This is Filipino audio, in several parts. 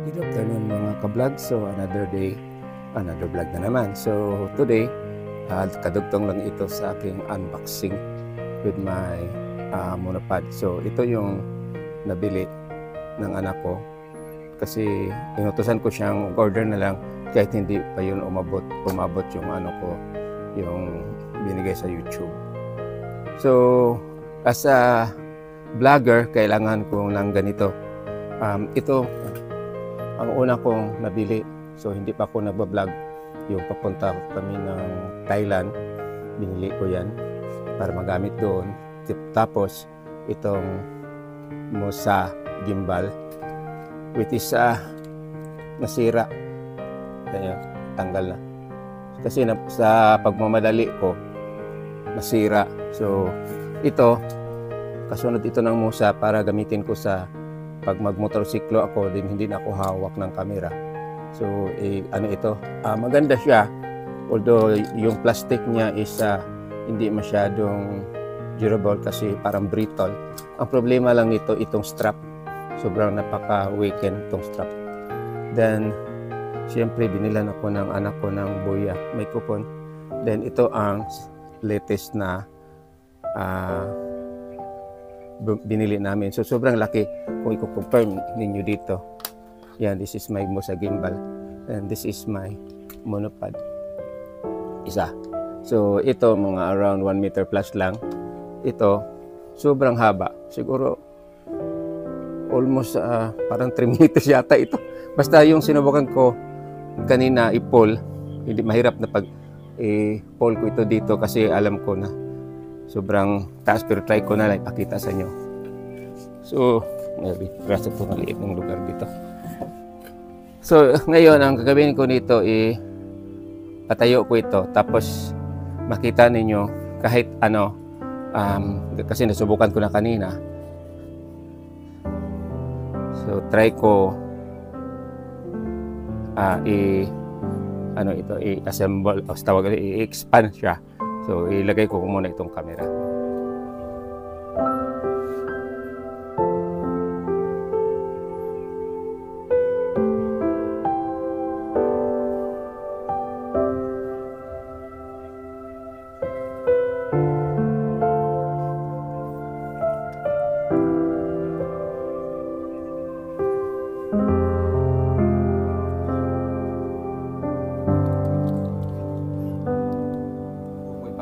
Good afternoon mga ka-vlog. So another day, another vlog na naman. So today, kadugtong lang ito sa aking unboxing with my monopod. So ito yung nabili ng anak ko kasi inutusan ko siyang order na lang kahit hindi pa yun umabot yung ano ko, yung binigay sa YouTube. So as a vlogger, kailangan ko lang ganito. Ito ang una kong nabili. So hindi pa ako nagbablog. Yung papunta kami ng Thailand, binili ko yan para magamit doon. Tapos itong Musa gimbal, which is nasira. Kaya tanggal na. Kasi sa pagmamadali ko, nasira. So ito, kasunod ito ng Musa para gamitin ko sa pag magmotorsiklo ako, din hindi na ako hawak ng camera. So ano ito, maganda siya, although yung plastic niya is hindi masyadong durable kasi parang brittle. Ang problema lang nito, itong strap, sobrang napaka-weaken itong strap. Then siyempre binilan ako ng anak ko ng Boya, may coupon. Then ito ang latest na binili namin. So sobrang laki. Kung i-confirm ninyo dito, yan, this is my Musa gimbal and this is my monopod, isa. So ito mga around 1 meter plus lang. Ito sobrang haba, siguro almost parang 3 meters yata ito. Basta yung sinubukan ko kanina i-pull, hindi mahirap na pag i-pull ko ito dito kasi alam ko na sobrang taas, pero try ko na lang ipakita sa inyo. So maybe kasi po maliit ng lugar dito. So ngayon ang gagawin ko nito patayo ko ito, tapos makita ninyo kahit ano, kasi nasubukan ko na kanina. So try ko i-assemble, o tawag i-expand siya. So ilagay ko muna itong camera.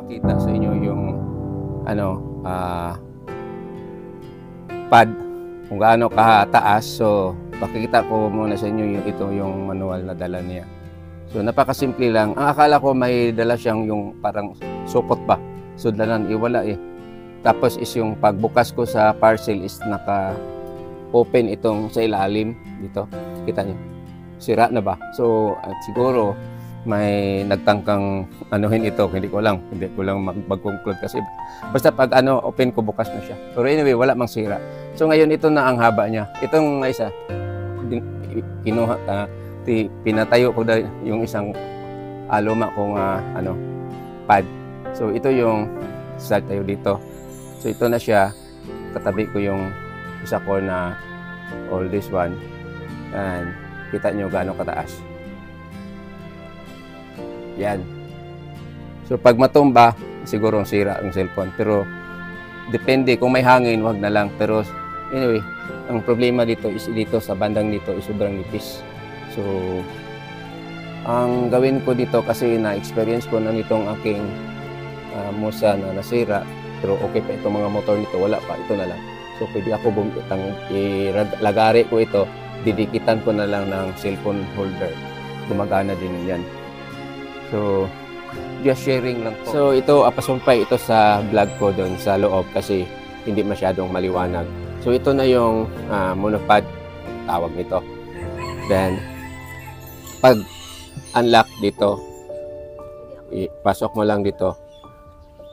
Kita sa inyo yung pad kung gaano kataas. So pakikita ko muna sa inyo yung manual na dala niya. So napakasimple lang. Ang akala ko may dala siyang yung parang supot ba, sudlanan, wala Tapos is yung pagbukas ko sa parcel is naka open itong sa ilalim dito, kita niyo, sira na ba? So siguro may nagtangkang anuhin ito, hindi ko lang mag-conclude kasi basta pag open ko, bukas na siya. Pero anyway, wala mang sira. So ngayon ito na ang haba niya. Itong isa kinuha, pinatayo ko dahil yung isang luma kong pad. So ito yung start tayo dito. So ito na siya, katabi ko yung isa ko na all this one, and kita nyo gaano kataas. Yan. So pag matumba, siguro sira ang cellphone. Pero depende, kung may hangin, wag na lang. Pero anyway, ang problema dito is dito sa bandang dito is sobrang nipis. So ang gawin ko dito, kasi na-experience ko na nitong aking Musa na nasira, pero okay pa itong mga motor nito, wala pa, ito na lang. So pwede ako ilagari ko ito, didikitan ko na lang ng cellphone holder. Gumagana din yan. So, just sharing lang po. So, ito, pasumpay ito sa vlog ko doon sa loob kasi hindi masyadong maliwanag. So, ito na yung monopod, tawag nito. Then, pag unlock dito, pasok mo lang dito,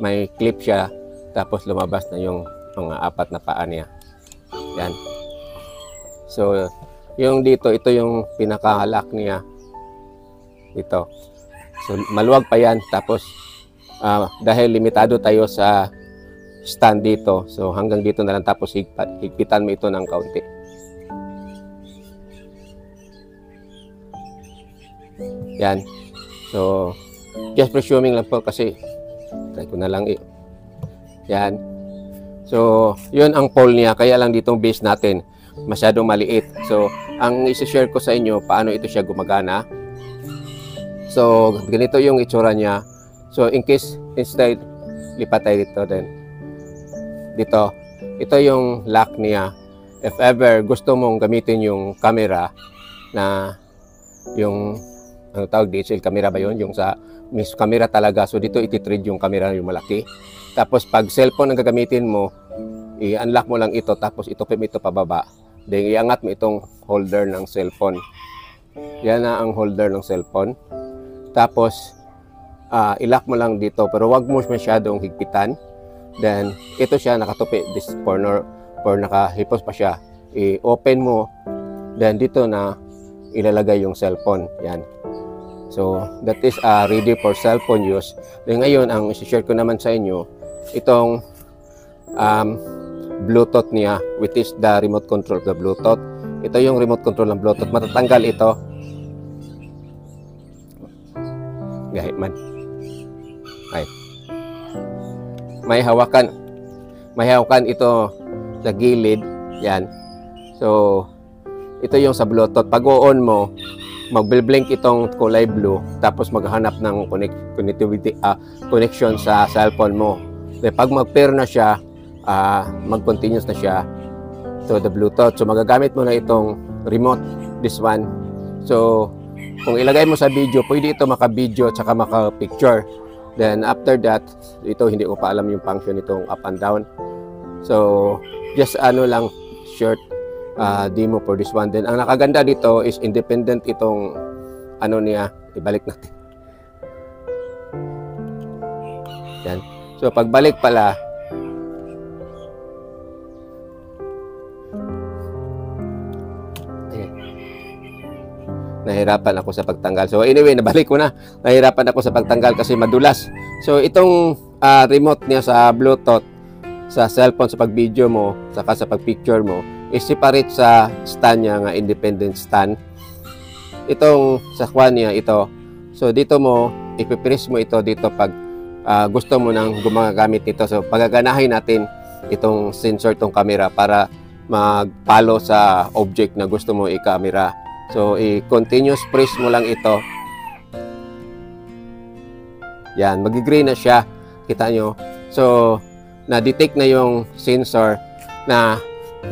may clip siya, tapos lumabas na yung mga 4 na paa niya. Yan. So, yung dito, ito yung pinaka-lock niya. Dito. So maluwag pa yan, tapos dahil limitado tayo sa stand dito, so hanggang dito na lang, tapos higpitan mo ito ng kaunti. Yan. So, just presuming lang po kasi try ko na lang yan. So, yun ang pole niya. Kaya lang ditong base natin masyadong maliit. So, ang isi-share ko sa inyo paano ito siya gumagana. So, ganito yung itsura niya. So, in case instead lipat tayo dito din. Dito. Ito yung lock niya. If ever gusto mong gamitin yung camera na yung ano tawag, DSL camera ba yun? Yung sa mismo camera talaga. So, dito ititrade yung camera yung malaki. Tapos, pag cellphone ang gagamitin mo, i-unlock mo lang ito. Tapos, itupin mo ito pababa. Then, iangat mo itong holder ng cellphone. Yan na ang holder ng cellphone. Tapos, i-lock mo lang dito. Pero, wag mo masyadong higpitan. Then, ito siya nakatupi. This corner, or nakahipos pa siya. I-open mo. Then, dito na ilalagay yung cellphone. Yan. So, that is ready for cellphone use. Then, ngayon, ang isi-share ko naman sa inyo, itong Bluetooth niya, which is the remote control of the Bluetooth. Ito yung remote control ng Bluetooth. Matatanggal ito. Gahit man. Ay. May hawakan ito sa gilid. Yan. So, ito yung sa Bluetooth. Pag on mo, mag-blink itong kulay blue, tapos maghanap ng connectivity, connection sa cellphone mo. Then, pag mag-pair na siya, mag-continuous na siya to the Bluetooth. So, magagamit mo na itong remote, this one. So, kung ilagay mo sa video, pwede ito maka-video at saka maka-picture. Then, after that, ito hindi ko pa alam yung function itong up and down. So, just ano lang, short demo for this one. Then, ang nakaganda dito is independent itong ano niya. Ibalik natin. Yan. So, pagbalik pala, ayan. Nahirapan ako sa pagtanggal. So, anyway, nabalik ko na. Nahirapan ako sa pagtanggal kasi madulas. So, itong remote niya sa Bluetooth, sa cellphone, sa pag-video mo, saka sa pag-picture mo, i-separate sa stand niya nga, independent stand. Itong sa kwan niya, ito. So, dito mo, ipipress mo ito dito pag gusto mo nang gumagamit nito. So, pagaganahin natin itong sensor, itong camera para mag-follow sa object na gusto mo i-camera. So, i-continuous press mo lang ito. Yan, mag-green na siya. Kita nyo? So, na-detect na yung sensor na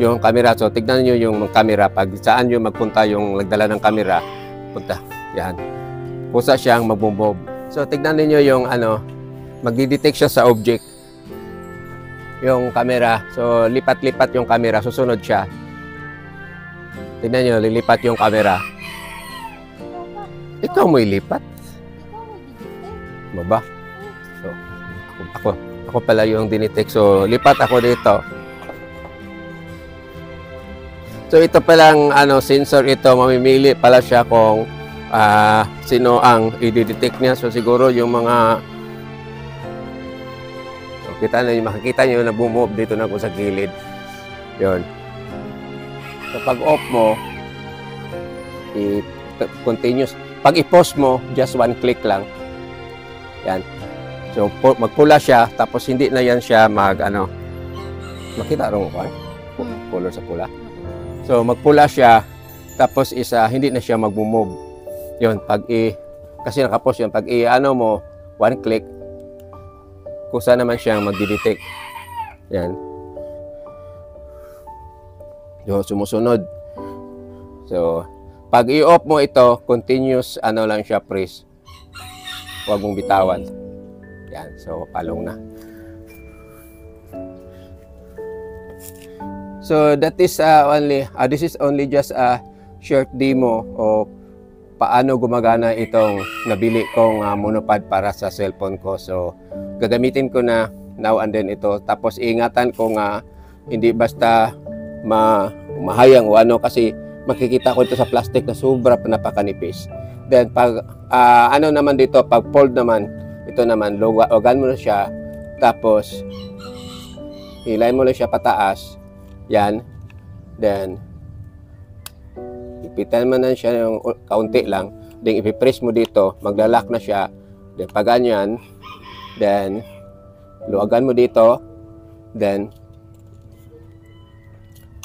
yung camera. So, tignan nyo yung camera. Pag saan nyo magpunta yung nagdala ng camera, punta. Yan. Kusa siyang magbumob. So, tignan niyo yung ano, magdi-detect siya sa object. Yung camera. So, lipat-lipat yung camera. Susunod siya. Tignan nyo, lilipat yung camera. Ikaw mo ilipat? Baba. So, ako pala yung dinetect. So, lipat ako dito. So, ito palang ano, sensor ito, mamimili pala siya kung sino ang i-detect niya. So, siguro yung mga makikita nyo na bumove dito na ako sa gilid. Yun. So, pag off mo, continuous. Pag i-pause mo, just one click lang. Yan. So, magpula siya, tapos hindi na yan siya makita rin ko, color sa pula. So, magpula siya, tapos hindi na siya mag-move. Yun, kasi nakapos yun, pag mo, one click, kusa naman siyang mag-detect. Yan. So, sumusunod. So, pag i-off mo ito, continuous, lang siya, press. Huwag mong bitawan. Yan, so, palong na. So that is this is only just a short demo o paano gumagana itong nabili kong monopod para sa cellphone ko. So gagamitin ko na now and then ito. Tapos iingatan ko nga hindi basta mahayang o ano, kasi makikita ko ito sa plastic na sobra napakanipis. Then pag naman dito, pag fold naman, ito naman, luwagan mo na siya. Tapos hilay mo lang siya pataas. Yan. Then, ipitan mo na siya yung kaunti lang. then ipipress mo dito, maglalak na siya. Then pag ganyan, then luwagan mo dito, then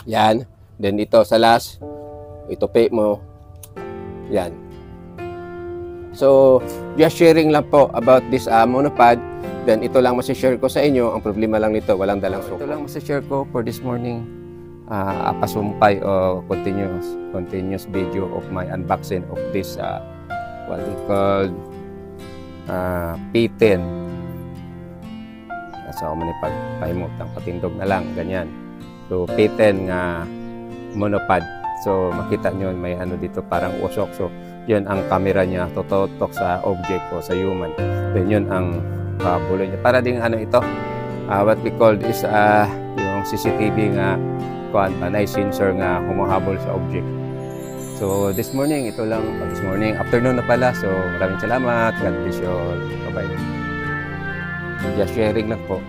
yan, then dito sa last, itupi mo, yan. So, just sharing lang po about this monopod. Then ito lang masishare ko sa inyo. Ang problema lang nito, walang dalang suko. Ito lang masishare ko for this morning. Apasumpay o continuous video of my unboxing of this what we call P10. So, manipagpahimot ang patindog na lang, ganyan. So, P10 nga monopod. So, makita nyo may ano dito parang usok. So, yun ang camera niya, tututok sa object o sa human. Then yun ang bulo niya. Para ding ano ito, what we call is yung CCTV nga panay sensor nga humahabol sa object. So, this morning, ito lang. This morning, afternoon na pala. So, maraming salamat. God bless you all. Bye-bye. Just sharing lang po.